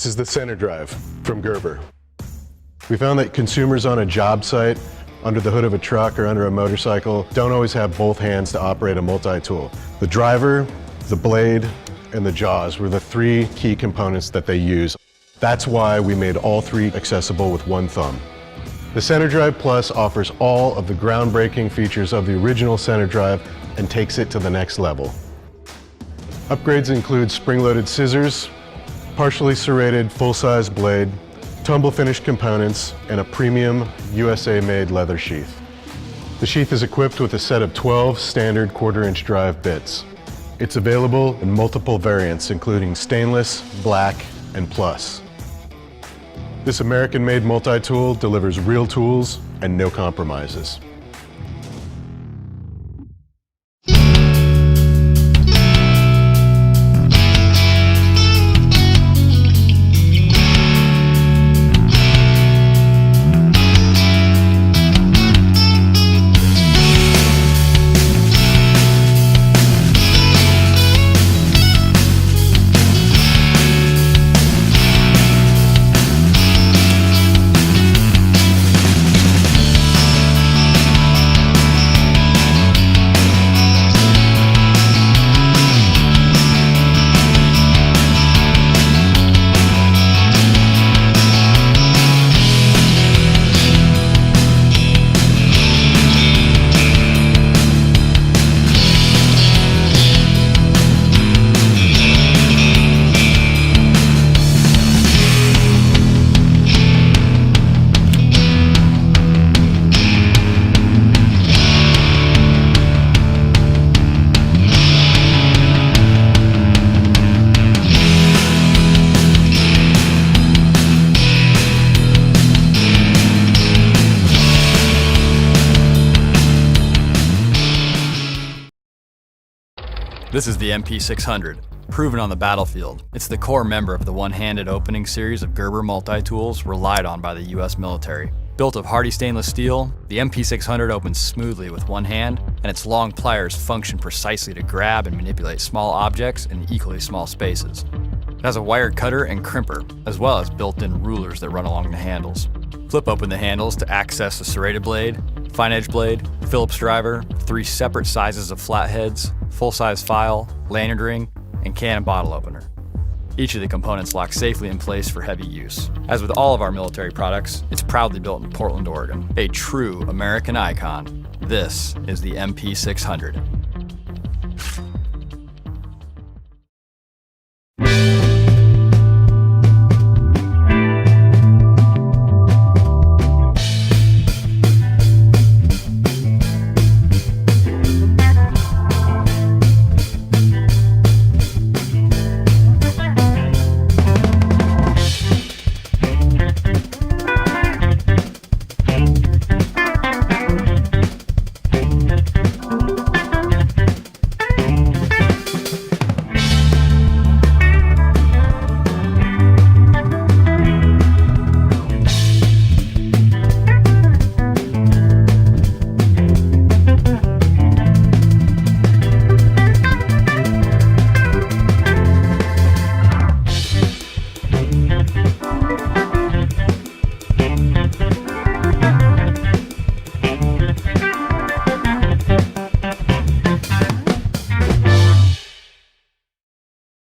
This is the center drive from Gerber. We found that consumers on a job site, under the hood of a truck or under a motorcycle, don't always have both hands to operate a multi-tool. The driver, the blade, and the jaws were the three key components that they use. That's why we made all three accessible with one thumb. The Center Drive Plus offers all of the groundbreaking features of the original Center Drive and takes it to the next level. Upgrades include spring-loaded scissors, partially serrated full-size blade, tumble finish components, and a premium USA-made leather sheath. The sheath is equipped with a set of 12 standard 1/4-inch drive bits. It's available in multiple variants, including stainless, black, and plus. This American-made multi-tool delivers real tools and no compromises. This is the MP600, proven on the battlefield. It's the core member of the one-handed opening series of Gerber multi-tools relied on by the US military. Built of hardy stainless steel, the MP600 opens smoothly with one hand, and its long pliers function precisely to grab and manipulate small objects in equally small spaces. It has a wired cutter and crimper, as well as built-in rulers that run along the handles. Flip open the handles to access the serrated blade, fine edge blade, Phillips driver, 3 separate sizes of flatheads, full-size file, lanyard ring, and can and bottle opener. Each of the components locks safely in place for heavy use. As with all of our military products, it's proudly built in Portland, Oregon. A true American icon, this is the MP600.